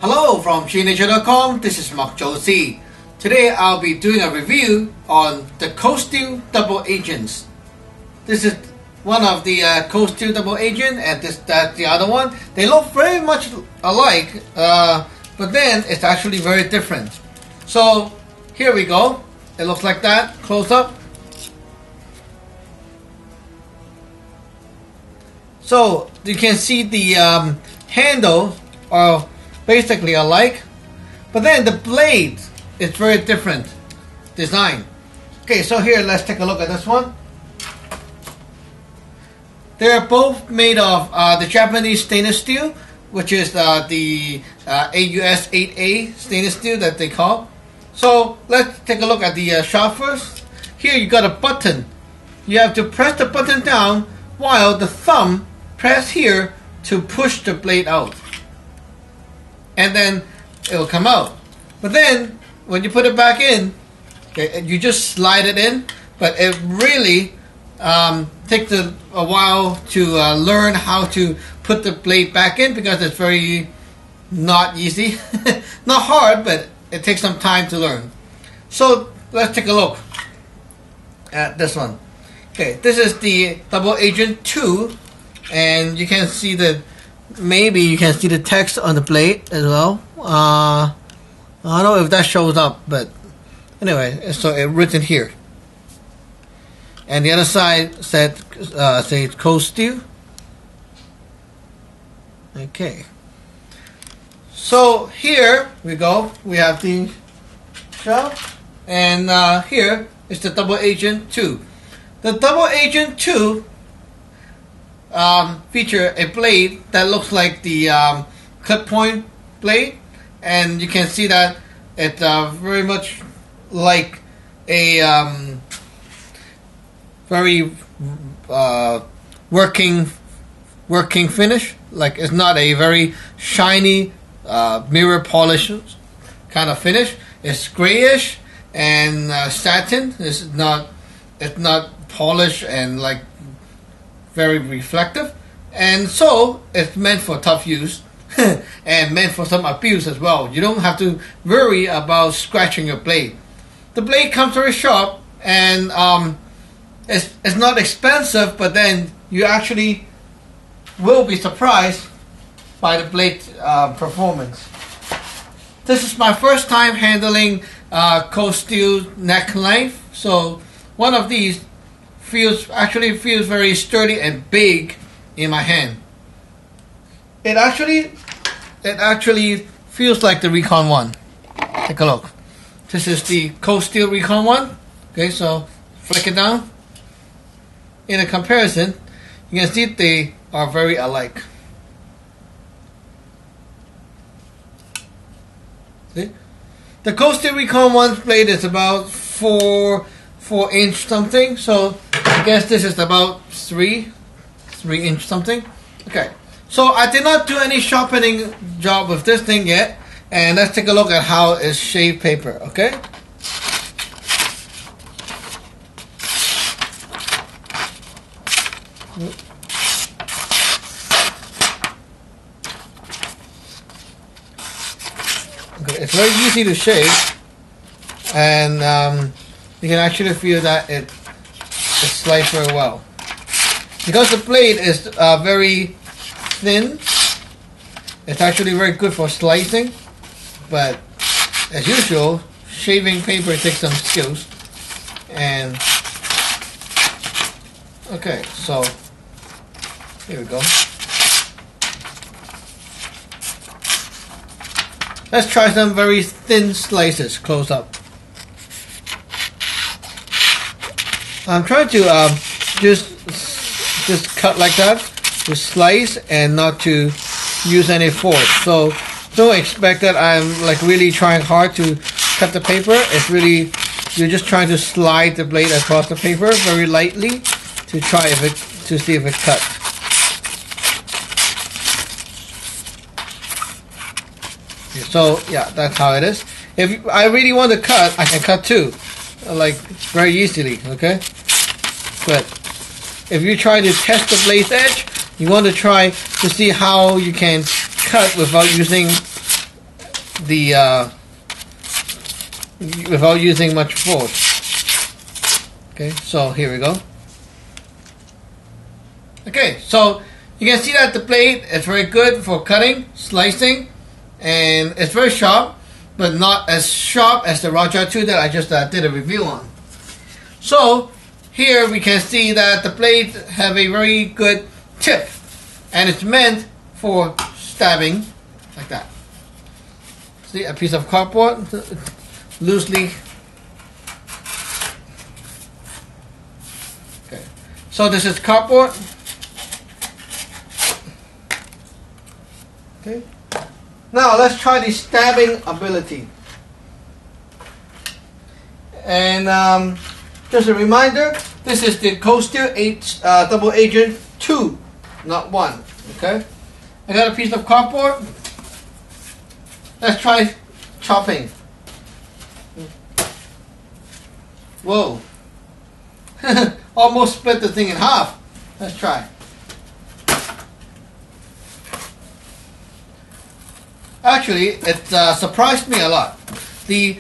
Hello from sheath.com. This is Mark Josie. Today I'll be doing a review on the Cold Steel Double Agents. This is one of the Cold Steel Double Agent, and that's the other one. They look very much alike, but then it's actually very different. So here we go. It looks like that, close up. So you can see the handle are basically alike, but then the blade is very different design. Okay, so here let's take a look at this one. They're both made of the Japanese stainless steel, which is the AUS-8A stainless steel that they call. So let's take a look at the shaft first. Here you got a button. You have to press the button down while the thumb press here to push the blade out, and then it will come out. But then when you put it back in, okay, you just slide it in, but it really takes a while to learn how to put the blade back in, because it's very not easy. Not hard, but it takes some time to learn. So let's take a look at this one. Okay, this is the Double Agent 2, and you can see the, maybe you can see the text on the blade as well. I don't know if that shows up, but anyway, so it's written here. And the other side says Cold Steel. Okay. So here we go. We have the shaft, and here is the Double Agent 2. The Double Agent 2 feature a blade that looks like the cut point blade, and you can see that it's very much like a very working finish. Like, it's not a very shiny mirror polish kind of finish. It's grayish and satin. It's not polished and like very reflective, and so it's meant for tough use and meant for some abuse as well. You don't have to worry about scratching your blade. The blade comes very sharp, and it's not expensive, but then you actually will be surprised by the blade performance. This is my first time handling Cold Steel neck length, so one of these actually feels very sturdy and big in my hand. It actually feels like the Recon 1. Take a look. This is the Cold Steel Recon 1. Okay, so flick it down. In a comparison, you can see they are very alike. See? The Cold Steel Recon 1's blade is about 4 inch something, so I guess this is about 3 inch something. Okay, so I did not do any sharpening job with this thing yet, and let's take a look at how it's shaved paper. Okay, it's very easy to shave, and you can actually feel that it slices very well. Because the blade is very thin, it's actually very good for slicing, but as usual, shaving paper takes some skills. And okay, so here we go. Let's try some very thin slices close up. I'm trying to just cut like that, to slice, and not to use any force. So don't expect that I'm like really trying hard to cut the paper. It's really, you're just trying to slide the blade across the paper very lightly to try to see if it cuts. So yeah, that's how it is. If I really want to cut, I can cut too, like very easily. Okay. But if you try to test the blade's edge, you want to try to see how you can cut without using the without using much force. Okay, so here we go. Okay, so you can see that the blade is very good for cutting, slicing, and it's very sharp, but not as sharp as the Roger 2 that I just did a review on. So here we can see that the blades have a very good tip, and it's meant for stabbing like that. See, a piece of cardboard loosely. Okay, so this is cardboard. Okay, now let's try the stabbing ability. And just a reminder, this is the Cold Steel Double Agent 2, not 1. Okay, I got a piece of cardboard. Let's try chopping. Whoa. Almost split the thing in half. Let's try. Actually, it surprised me a lot. The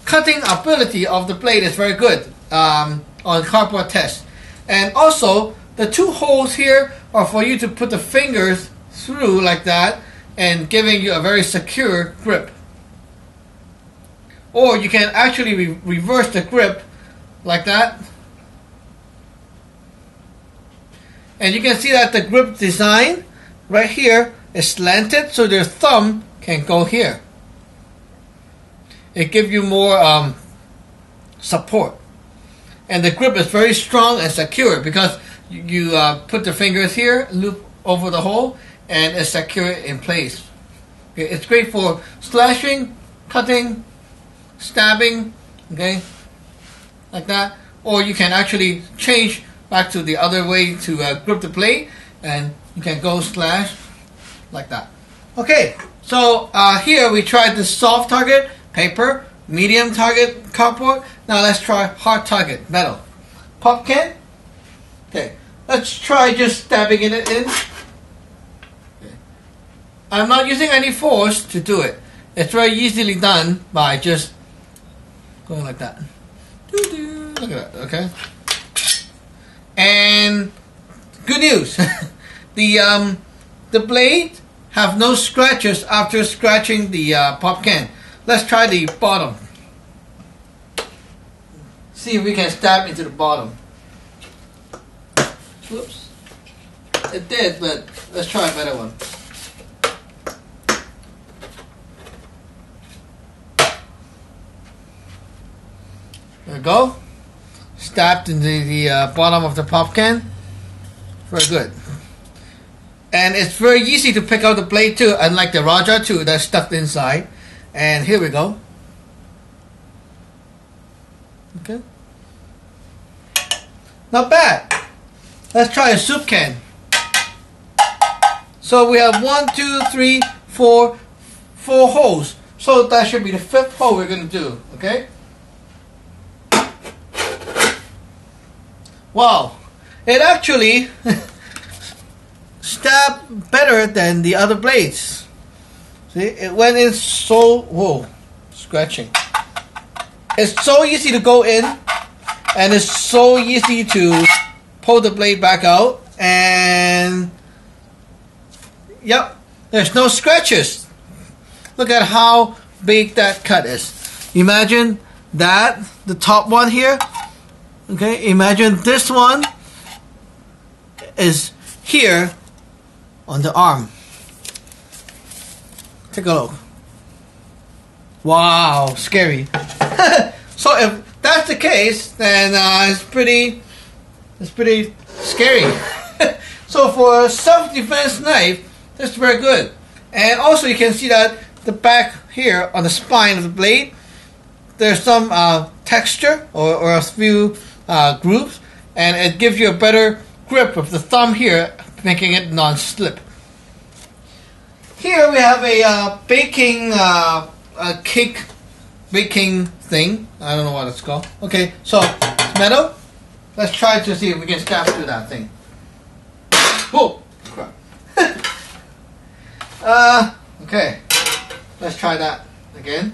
cutting ability of the blade is very good on cardboard test. And also, the two holes here are for you to put the fingers through like that and giving you a very secure grip. Or you can actually reverse the grip like that. And you can see that the grip design right here is slanted, so your thumb can go here. It gives you more support. And the grip is very strong and secure because you put the fingers here, loop over the hole, and it's secure in place. Okay, it's great for slashing, cutting, stabbing, okay, like that. Or you can actually change back to the other way to grip the blade, and you can go slash like that. Okay, so here we tried the soft target, paper, medium target, cardboard. Now let's try hard target, metal. Pop can. Okay, let's try just stabbing it in. Okay. I'm not using any force to do it. It's very easily done by just going like that. Look at that, okay? And good news, the blade have no scratches after scratching the pop can. Let's try the bottom. See if we can stab into the bottom. Whoops. It did, but let's try a better one. There we go. Stabbed into the bottom of the pop can. Very good. And it's very easy to pick out the blade too, unlike the Roger 2 that's stuck inside. And here we go. Okay. Not bad. Let's try a soup can. So we have 1, 2, 3, 4 holes. So that should be the 5th hole we're going to do. Okay. Wow. It actually stabbed better than the other blades. See, it went in so, whoa, scratching. It's so easy to go in, and it's so easy to pull the blade back out, and yep, there's no scratches. Look at how big that cut is. Imagine that, the top one here, okay, imagine this one is here on the arm. Take a look. Wow, scary. So if that's the case, then it's pretty scary. So for a self-defense knife, that's very good. And also you can see that the back here on the spine of the blade, there's some texture or a few grooves, and it gives you a better grip of the thumb here, making it non-slip. Here we have a baking, cake baking thing. I don't know what it's called. Okay, so it's metal. Let's try to see if we can stab through that thing. Whoa! Crap. Okay, let's try that. again.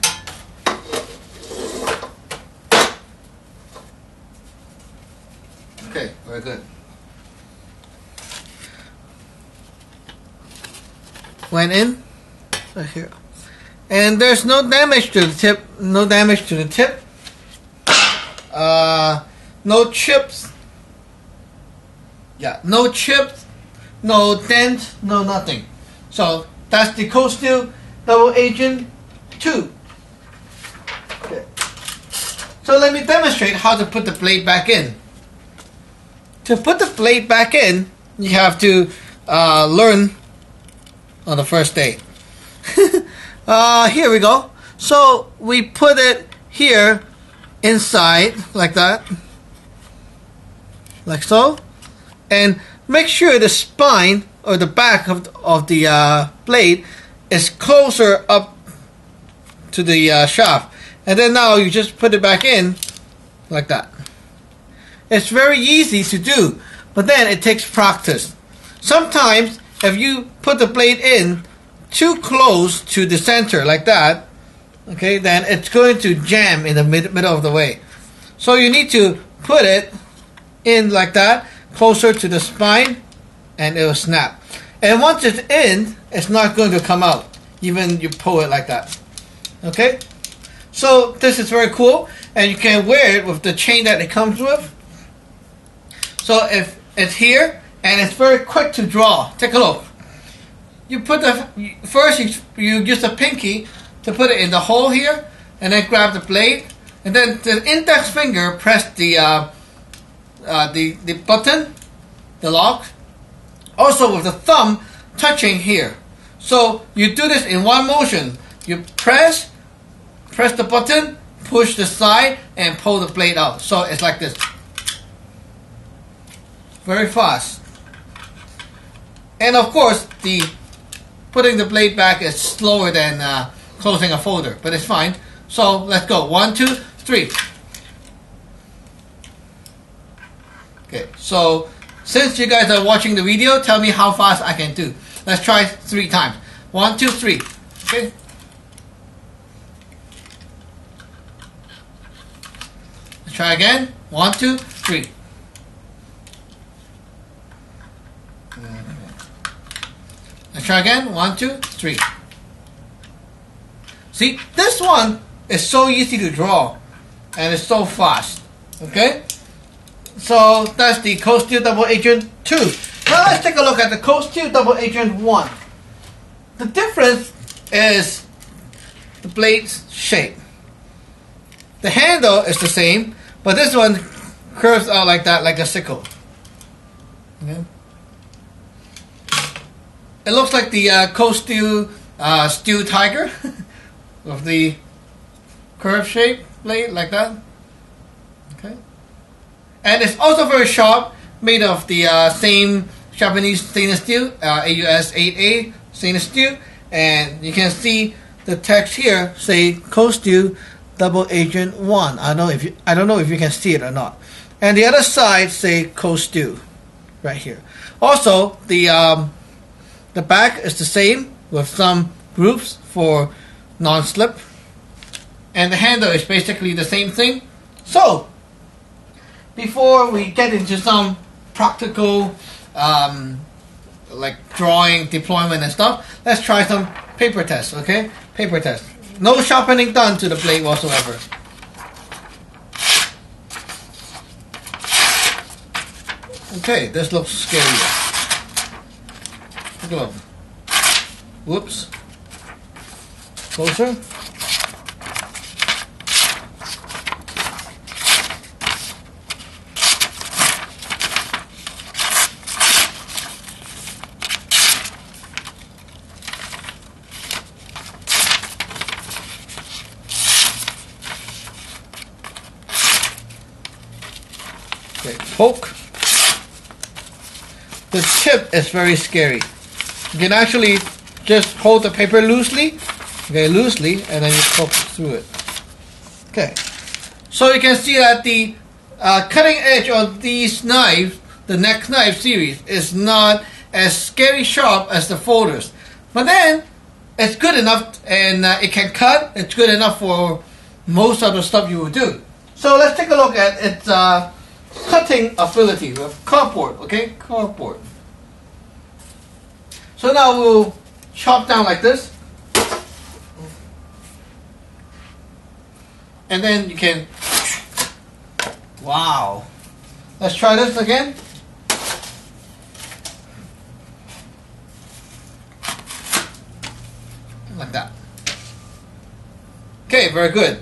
Okay, very good. Went in right here, and there's no damage to the tip. No damage to the tip. No chips. Yeah, no chips, no dent, no nothing. So that's the Cold Steel Double Agent 2. Okay. So let me demonstrate how to put the blade back in. To put the blade back in, you have to learn on the first day. Here we go. So we put it here inside like that, like so, and make sure the spine or the back of the blade is closer up to the shaft, and then now you just put it back in like that. It's very easy to do, but then it takes practice. Sometimes if you put the blade in too close to the center like that, okay, then it's going to jam in the middle of the way. So you need to put it in like that, closer to the spine, and it will snap. And once it's in, it's not going to come out, even you pull it like that. Okay? So this is very cool, and you can wear it with the chain that it comes with. So if it's here, and it's very quick to draw. Take a look. You put first you use the pinky to put it in the hole here, and then grab the blade, and then the index finger press the button, the lock, also with the thumb touching here. So you do this in one motion. You press the button, push the side, and pull the blade out. So it's like this. Very fast. And of course, putting the blade back is slower than closing a folder, but it's fine. So let's go. 1, 2, 3. Okay, so since you guys are watching the video, tell me how fast I can do. Let's try 3 times. 1, 2, 3. Okay. Let's try again. 1, 2, 3. Let's try again. 1, 2, 3. See, this one is so easy to draw, and it's so fast. Okay. So that's the Cold Steel Double Agent 2. Now let's take a look at the Cold Steel Double Agent 1. The difference is the blade's shape. The handle is the same, but this one curves out like that, like a sickle. Okay. It looks like the Cold Steel Steel Tiger with the curved shape blade like that. Okay. And it's also very sharp, made of the same Japanese stainless steel, AUS-8A stainless steel, and you can see the text here say Cold Steel Double Agent 1. I don't know if you can see it or not. And the other side say Cold Steel right here. Also, the back is the same with some grooves for non-slip, and the handle is basically the same thing. So before we get into some practical like drawing, deployment and stuff, let's try some paper tests. Okay, paper test. No sharpening done to the blade whatsoever. Okay, this looks scary. Take a look. Whoops. Closer. Okay, poke. The tip is very scary. You can actually just hold the paper loosely, okay, loosely, and then you poke through it. Okay, so you can see that the cutting edge of these knives, the neck knife series, is not as scary sharp as the folders. But then, it's good enough, and it can cut. It's good enough for most of the stuff you will do. So let's take a look at its cutting ability with cardboard. Okay, cardboard. So now we'll chop down like this, and then you can. Wow. Let's try this again. Like that. Okay, very good.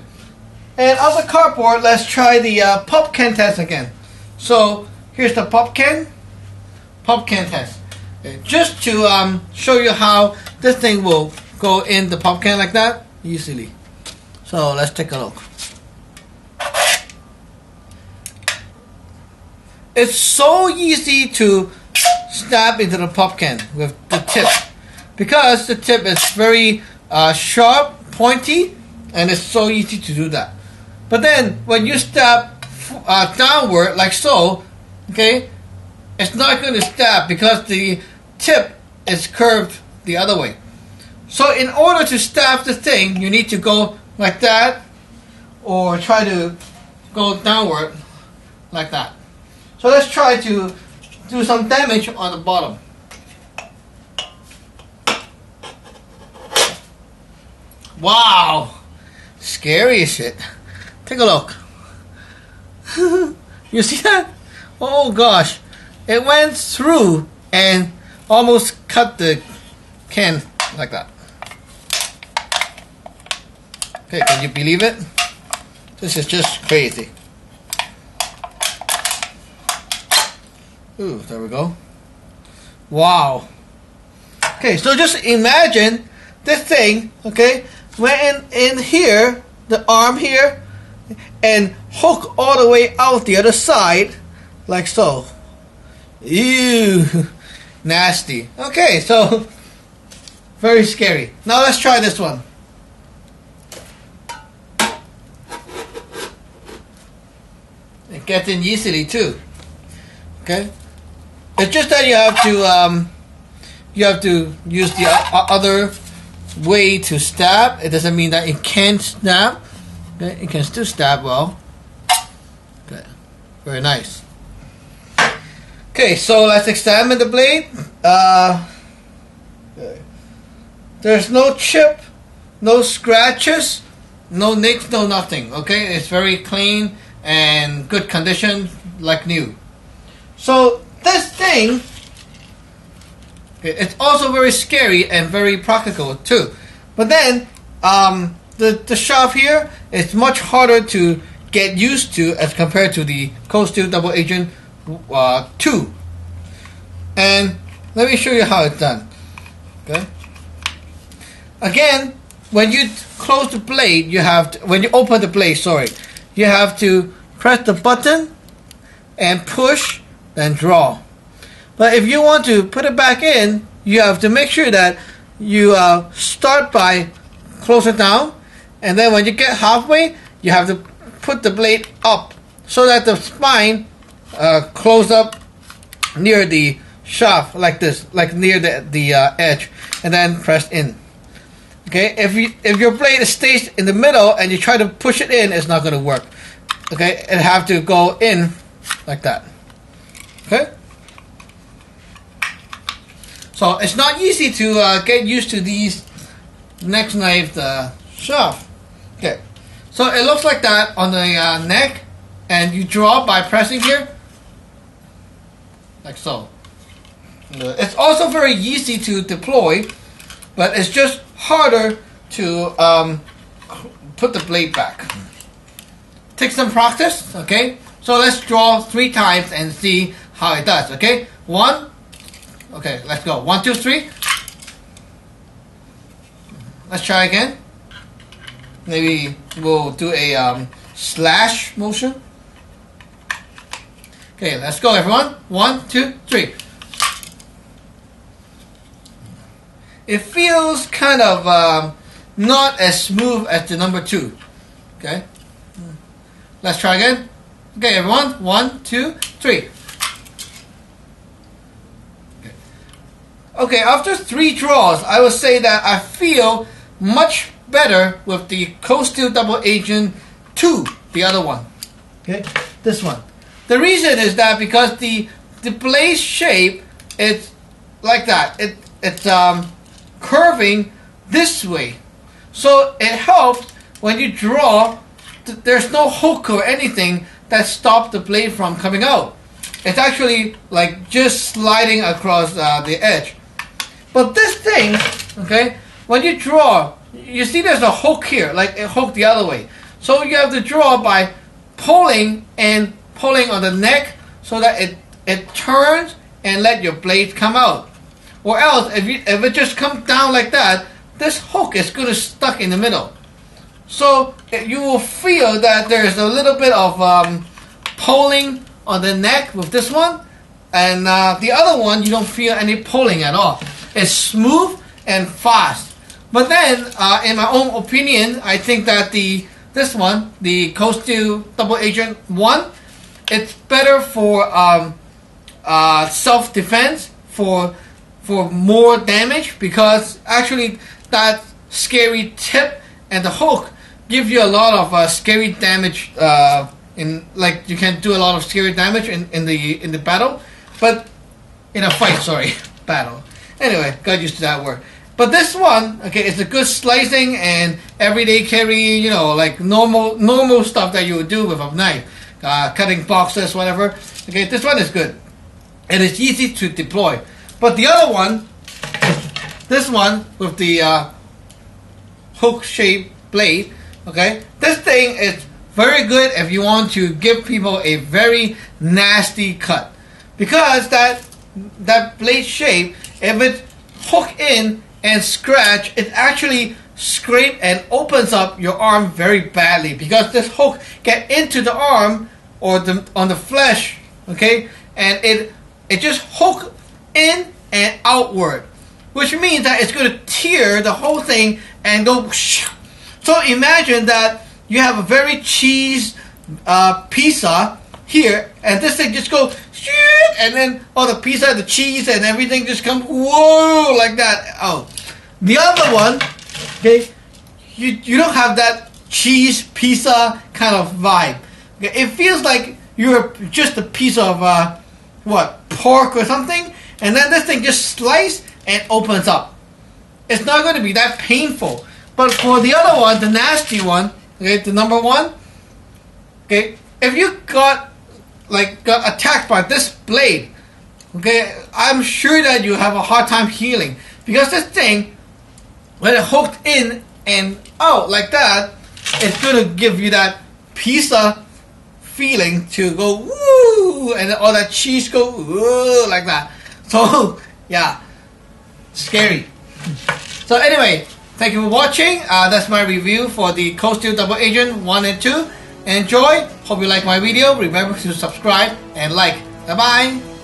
And on the cardboard, let's try the pop can test again. So here's the pop can test. Okay, just to show you how this thing will go in the pop can like that easily. So let's take a look. It's so easy to stab into the pop can with the tip, because the tip is very sharp, pointy, and it's so easy to do that. But then when you stab downward like so, okay, it's not going to stab because the tip is curved the other way. So in order to stab the thing, you need to go like that, or try to go downward like that. So let's try to do some damage on the bottom. Wow! Scary as shit. Take a look. You see that? Oh gosh. It went through and almost cut the can like that. Okay, can you believe it? This is just crazy. Ooh, there we go. Wow. Okay, so just imagine this thing, okay, went in here, the arm here, and hook all the way out the other side, like so. Ew, nasty. Okay, so very scary. Now let's try this one. It gets in easily too. Okay. It's just that you have to use the other way to stab. It doesn't mean that it can't stab. Okay, it can still stab well. Okay, very nice. Okay, so let's examine the blade. Okay. There's no chip, no scratches, no nicks, no nothing. Okay, it's very clean and good condition, like new. So this thing, okay, it's also very scary and very practical too. But then the shaft here is much harder to get used to as compared to the Cold Steel Double Agent 2. And let me show you how it's done. Okay. Again, when you close the blade, you have to, when you open the blade, sorry, you have to press the button and push, then draw. But if you want to put it back in, you have to make sure that you start by close it down, and then when you get halfway, you have to put the blade up so that the spine close up near the shaft like this, like near the edge, and then press in. Okay, if your blade stays in the middle and you try to push it in, it's not going to work. Okay, it have to go in like that. Okay, so it's not easy to get used to these neck knife shaft. Okay, so it looks like that on the neck, and you draw by pressing here, like so. It's also very easy to deploy, but it's just harder to put the blade back. Take some practice, okay? So let's draw 3 times and see how it does, okay? 1, okay, let's go. 1, 2, 3. Let's try again. Maybe we'll do a slash motion. Okay, let's go everyone. 1, 2, 3. It feels kind of not as smooth as the number 2. Okay. Let's try again. Okay, everyone. 1, 2, 3. Okay. okay, after 3 draws, I would say that I feel much better with the Cold Steel Double Agent 2, the other one. Okay, this one. The reason is that because the blade shape is like that. It's curving this way, so it helps when you draw. There's no hook or anything that stops the blade from coming out. It's actually like just sliding across the edge. But this thing, okay, when you draw, you see there's a hook here, like a hook the other way. So you have to draw by pulling and pulling on the neck so that it turns and let your blade come out. Or else, if it just comes down like that, this hook is going to stuck in the middle. So you will feel that there's a little bit of pulling on the neck with this one, and the other one you don't feel any pulling at all. It's smooth and fast. But then, in my own opinion, I think that this one, the Cold Steel Double Agent 1, it's better for self-defense, for more damage, because actually that scary tip and the hook give you a lot of scary damage. Like you can do a lot of scary damage in the battle, but in a fight. Sorry, battle. Anyway, got used to that word. But this one, okay, it's a good slicing and everyday carry. You know, like normal stuff that you would do with a knife, cutting boxes, whatever. Okay, this one is good, and it's easy to deploy. But the other one, this one with the hook-shaped blade, okay, this thing is very good if you want to give people a very nasty cut, because that blade shape, if it hook in and scratch, it actually scrape and opens up your arm very badly, because this hook get into the arm or on the flesh, okay, and it just hook in and outward, which means that it's going to tear the whole thing and go. So imagine that you have a very cheese pizza here, and this thing just goes, and then all the pizza, the cheese, and everything just comes, whoa, like that out. The other one, okay, you don't have that cheese pizza kind of vibe. Okay? It feels like you're just a piece of what, pork or something, and then this thing just slices and opens up. It's not going to be that painful. But for the other one, the nasty one, okay, the number 1, okay, if you got attacked by this blade, okay, I'm sure that you have a hard time healing, because this thing, when it hooked in and out like that, it's going to give you that pizza feeling to go woo, and all that cheese go woo, like that. So yeah, scary. So anyway, thank you for watching. That's my review for the Cold Steel Double Agent 1 and 2. Enjoy. Hope you like my video. Remember to subscribe and like. Bye bye.